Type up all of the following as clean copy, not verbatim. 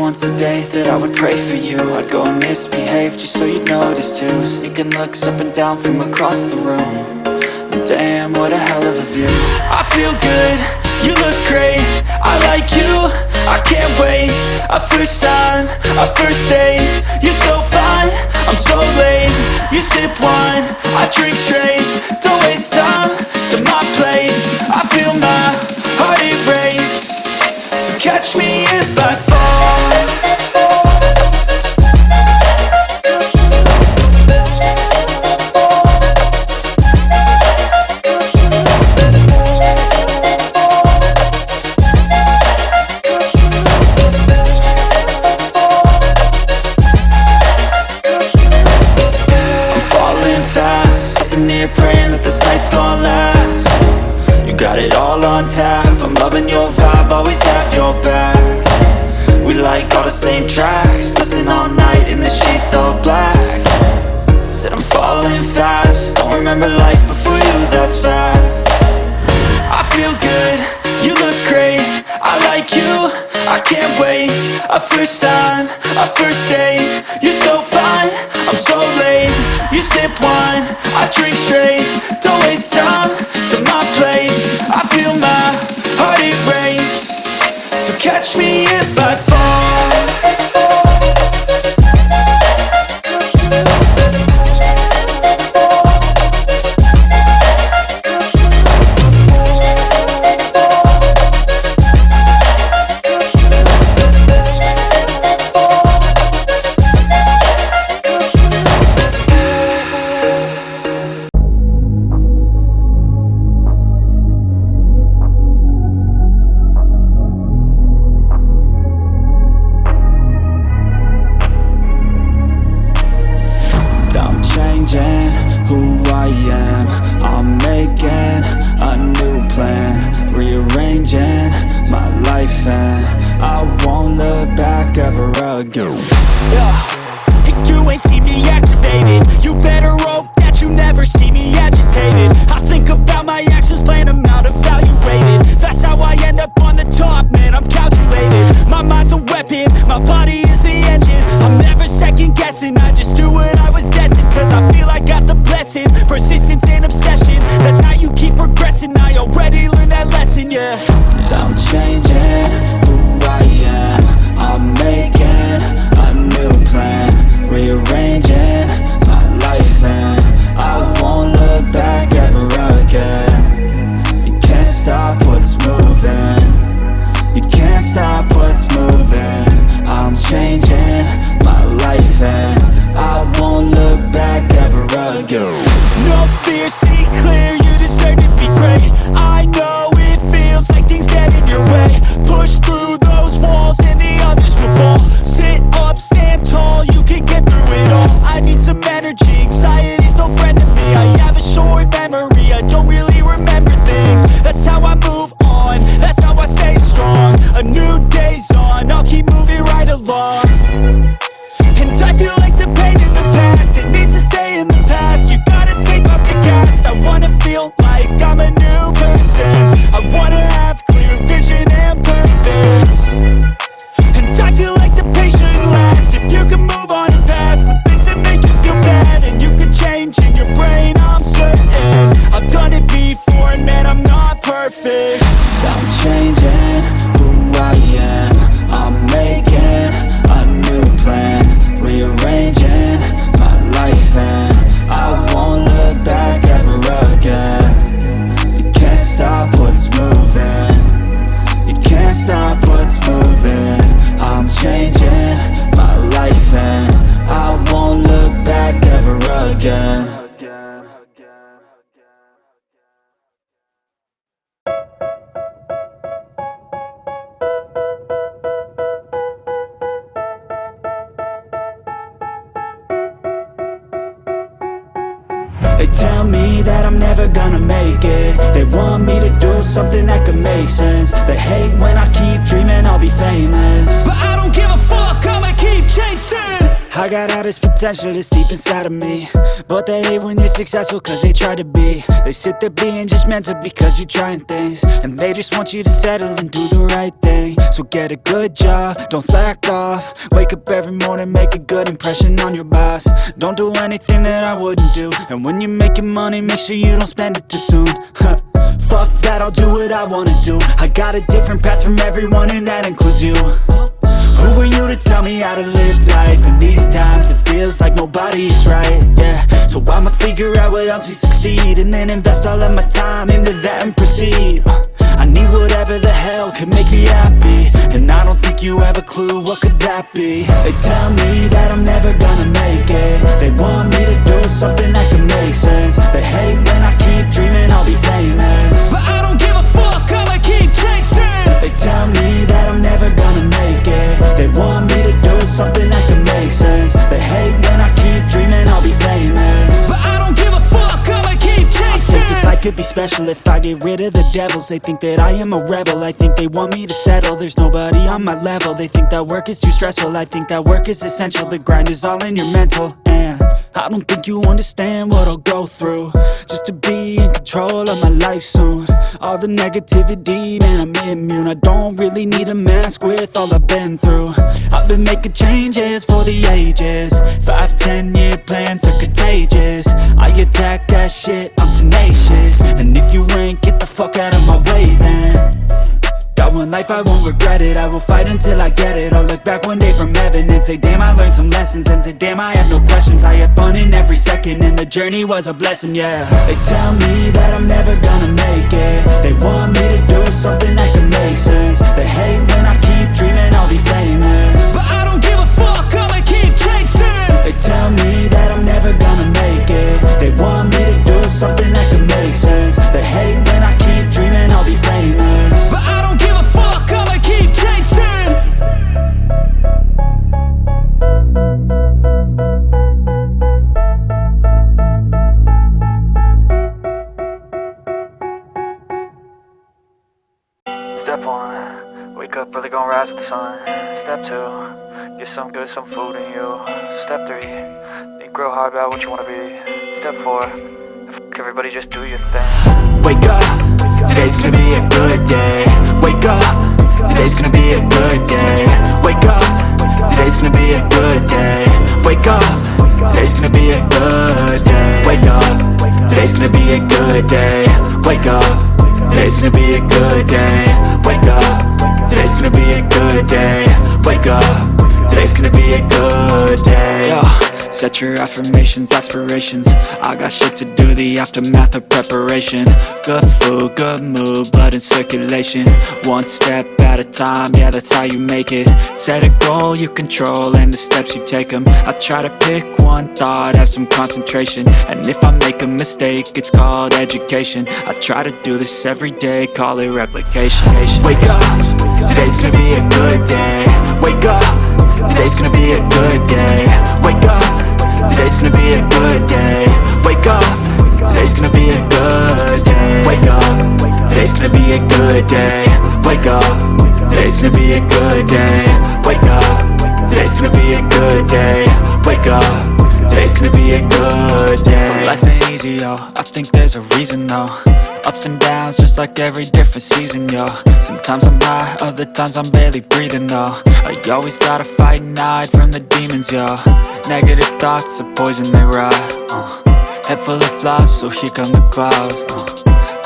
once a day that I would pray for you. I'd go and misbehave just so you'd notice too. Sneaking looks up and down from across the room. And damn, what a hell of a view. I feel good, you look great, I like you, I can't wait. A first time, a first date, you're so fine, I'm so late. You sip wine, I drink straight, don't waste time to my place. I feel my heart erase, so catch me if I fall. Praying that this night's gonna last. You got it all on tap, I'm loving your vibe, always have your back. We like all the same tracks, listen all night in the sheets all black. Said I'm falling fast, don't remember life before you, that's facts. I feel good, you look great, I like you, I can't wait. A first time, a first date, you're so fine, I'm so late. You sip wine, I drink straight, don't waste time to my place. I feel my heart erase, so catch me if I fall. Who I am, I'm making a new plan, rearranging my life, and I won't look back ever again. You ain't see me activated, you better hope that you never see me agitated. I think about my actions, plan them out, evaluated. That's how I end up on the top, man, I'm calculated. My mind's a weapon, my body is the engine. I'm never second guessing, I just do what I was destined. Cause I feel I got the blessing, persistence and obsession. That's how you keep progressing, I already learned that lesson, yeah. I'm changing who I am, I'm making a new plan, rearranging my life, and I won't look back ever again. You can't stop what's moving, you can't stop what's moving. I'm changing my life, and I won't look back ever again. No fear, see clear, you deserve to be great. I know it feels like things get in your way. Push through those walls and the others will fall. Sit up, stand tall, you can get through it all. I need some energy, anxiety's no friend to me. I have a short memory, I don't really remember things. That's how I move on, that's how I stay strong. A new day's on, I'll keep moving right along. And I feel like the pain in the past, it needs to stay in the past. You gotta take off the cast. I wanna feel like I'm a new person. I wanna have clear vision and purpose. And I feel like the pain shouldn't last. If you can move on and past the things that make you feel bad, and you can change in your brain, I'm certain. I've done it before and man, I'm not perfect. I'm changing who I am, I'm making a new plan, rearranging my life, and I won't look back ever again. You can't stop what's moving, you can't stop what's moving. I'm changing my life, and I won't look back ever again. They tell me that I'm never gonna make it. They want me to do something that could make sense. They hate when I keep dreaming I'll be famous, but I don't give a fuck, I'ma keep chasing. I got all this potential that's deep inside of me, but they hate when you're successful cause they try to be. They sit there being judgmental because you're trying things, and they just want you to settle and do the right thing. So get a good job, don't slack off. Wake up every morning, make a good impression on your boss. Don't do anything that I wouldn't do. And when you're making money, make sure you don't spend it too soon. Fuck that, I'll do what I wanna do. I got a different path from everyone and that includes you. Who are you to tell me how to live life? In these times it feels like nobody's right, yeah. So I'ma figure out what else we succeed, and then invest all of my time into that and proceed. I need whatever the hell could make me happy, and I don't think you have a clue what could that be. They tell me that I'm never gonna make it. They want me to do something that can make sense. They hate when I keep dreaming I'll be famous, but I don't give a fuck, I'ma keep chasing. They tell me that I'm never gonna make it. They want me to do something that can make sense. They hate when I keep dreaming I'll be famous, but I don't give a fuck, I'ma keep chasing. I think this life could be special if I get rid of the devils. They think that I am a rebel, I think they want me to settle. There's nobody on my level. They think that work is too stressful, I think that work is essential. The grind is all in your mental, and I don't think you understand what I'll go through just to be in control of my life soon. All the negativity, man, I'm immune. I don't really need a mask with all I've been through. I've been making changes for the ages. 5-10 year plans are contagious. I attack that shit, I'm tenacious. And if you ain't, get the fuck out of my way then. Got one life, I won't regret it. I will fight until I get it. I'll look back one day from heaven and say, damn, I learned some lessons. And say, damn, I had no questions. I had fun in every second, and the journey was a blessing, yeah. They tell me that I'm never gonna make it. They want me to do something that can make sense. They hate when I keep dreaming I'll be famous, but I don't give a fuck, I'ma keep chasing. They tell me that I'm never gonna make it. They want me to do something that can make sense. They hate when I keep dreaming I'll be famous, but I don't give a fuck, I'ma keep chasing. Step 1, wake up early, gonna rise with the sun. Step 2, get some good, some food in you. Step 3, think real hard about what you wanna be. Step 4, fuck everybody, just do your thing. Wake up, today's gonna be a good day. Wake up, today's gonna be a good day. Wake up, today's gonna be a good day. Wake up, today's gonna be a good day. Wake up, today's gonna be a good day. Wake up, today's gonna be a good day. Wake up, today's gonna be a good day. Wake up, today's gonna be a good day. Yo, set your affirmations, aspirations. I got shit to do, the aftermath of preparation. Good food, good mood, blood in circulation. One step at a time, yeah, that's how you make it. Set a goal you control and the steps you take them. I try to pick one thought, have some concentration. And if I make a mistake, it's called education. I try to do this every day, call it replication. Wake up, today's gonna be a good day. Wake up, today's gonna be a good day. Wake up, today's gonna be a good day. Wake up, today's gonna be a good day. Wake up, today's gonna be a good day. Wake up, today's gonna be a good day. Wake up, today's gonna be a good day. Wake up, today's gonna be a good day. So life ain't easy, yo, I think there's a reason though. Ups and downs, just like every different season, yo. Sometimes I'm high, other times I'm barely breathing, though. I always gotta fight and hide from the demons, yo. Negative thoughts are poison, they rot. Head full of flies, so here come the clouds.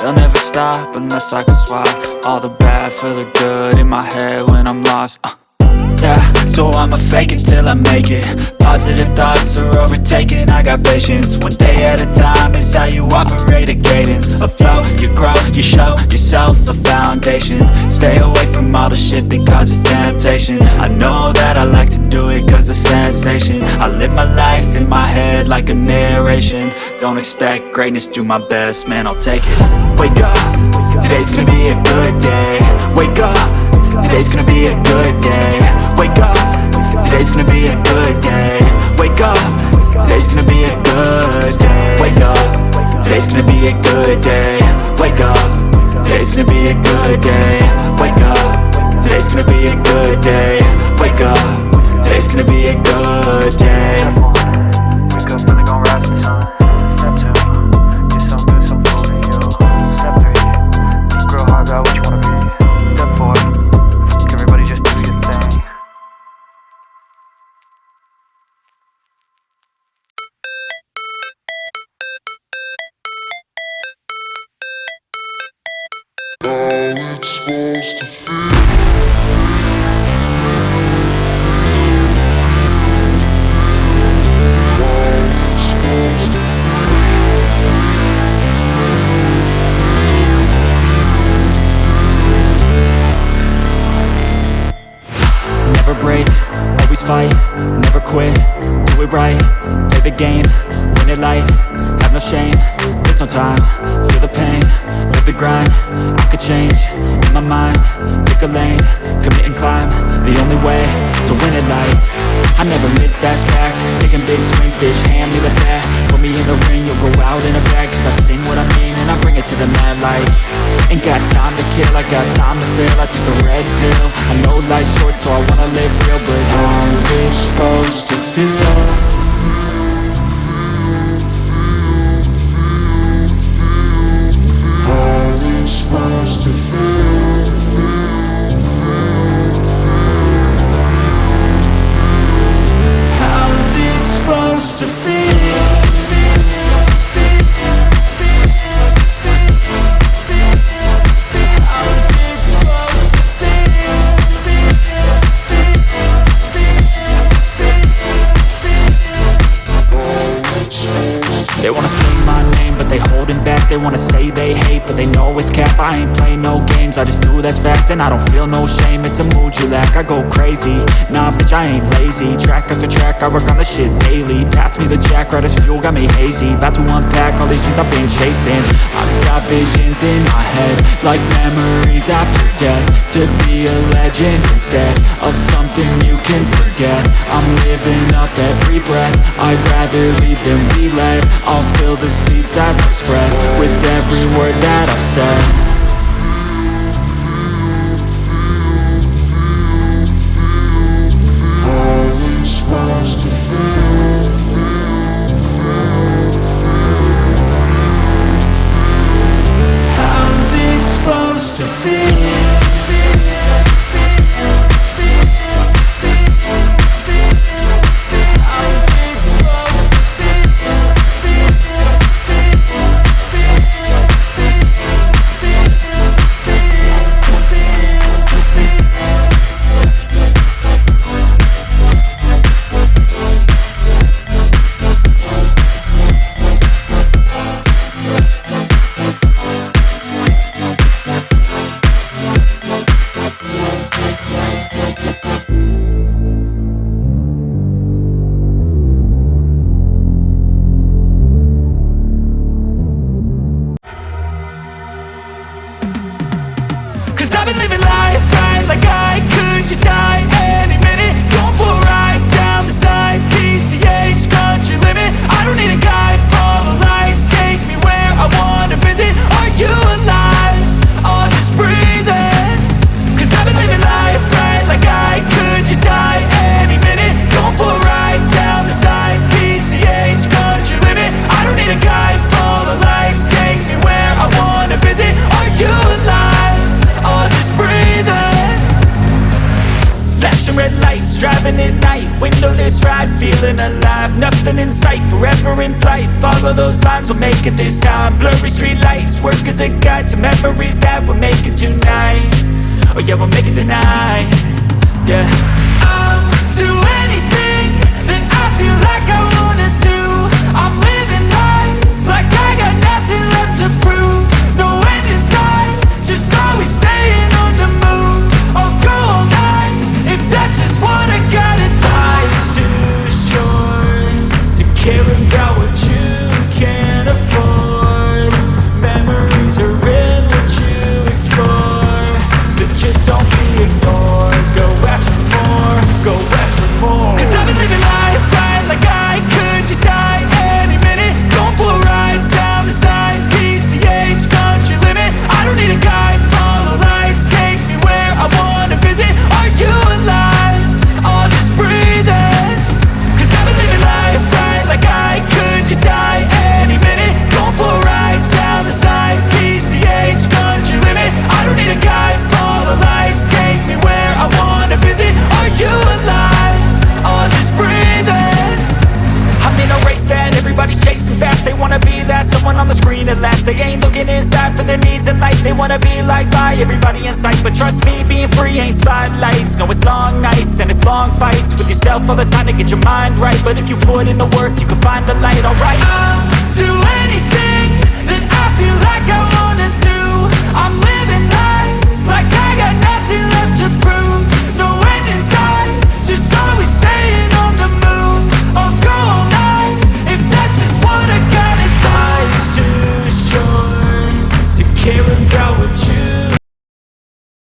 They'll never stop unless I can swap all the bad for the good in my head when I'm lost. Yeah, so I'ma fake it till I make it. Positive thoughts are overtaken, I got patience. One day at a time is how you operate a cadence. A flow, you grow, you show yourself a foundation. Stay away from all the shit that causes temptation. I know that I like to do it cause it's sensation. I live my life in my head like a narration. Don't expect greatness, do my best, man, I'll take it. Wake up, today's gonna be a good day. Wake up, today's gonna be a good day. Wake up, today's gonna be a good day. Wake up, today's gonna be a good day. Wake up, today's gonna be a good day. Wake up, today's gonna be a good day. Wake up, today's gonna be a good day. Wake up, today's gonna be a good day. Wake up early, gonna rise with the sun. Step 2, get some good, some food in you. Step 3, think real hard about what you wanna be. Step 4, fuck everybody. Never break, always fight, never quit, do it right, play the game, win it life, have no shame, there's no time, feel the pain, live the grind, I could change, in my mind, pick a lane, commit and climb, the only way to win it life. I never miss, that's fact, taking big swings, bitch, hand me the bat, put me in the ring, you'll go out in a bag, cause I sing what I mean and I bring it to the mad light. Ain't got time to kill, I got time to feel, I took the red pill, I know life's short so I wanna live real, but how's it supposed to feel? How's it supposed to feel? How's it supposed to feel? They wanna say my name, but they holding back. They wanna say they hate, but they know it's cap. I ain't play no games, I just do that's fact. And I don't feel no shame, it's a mood you lack. I go crazy, nah bitch I ain't lazy. Track after track, I work on the shit daily. Pass me the jack, right as fuel, got me hazy. About to unpack all these things I've been chasing. I've got visions in my head, like memories after death. To be a legend instead of something you can forget. I'm living up every breath, I'd rather lead than be led. I'll fill the seats as I spread with every word that I've said. How's it supposed to feel? How's it supposed to feel? I've been living life right like I could just die any minute. Going for a ride down the side, PCH, country limit. I don't need a guide, follow lights, take me where I wanna visit. Are you alive? Or just breathing? Cause I've been living life right like I could just die any minute. Going for a ride down the side, PCH, country limit. I don't need a guide, follow lights, take me where I wanna visit. Are you alive? Or just breathing? Flashing red lights, driving at night, windowless ride, feeling alive. Nothing in sight, forever in flight. Follow those lines, we'll make it this time. Blurry street lights, work as a guide to memories that we're making tonight. Oh yeah, we'll make it tonight. Yeah, I'll do anything that I feel like I wanna do. I'm living life like I got nothing left to prove. No end in sight, just always staying on the move. I'll go all night if that's just what I gotta do. Life's too short to care about what you can't afford. Memories are in what you explore, so just don't be ignored. Go ask for more, go ask for more. wanna be liked by everybody in sight, but trust me, being free ain't spotlights. No, it's long nights and it's long fights with yourself all the time to get your mind right. But if you put in the work, you can find the light, alright. I'll do anything that I feel like I wanna do. I'm living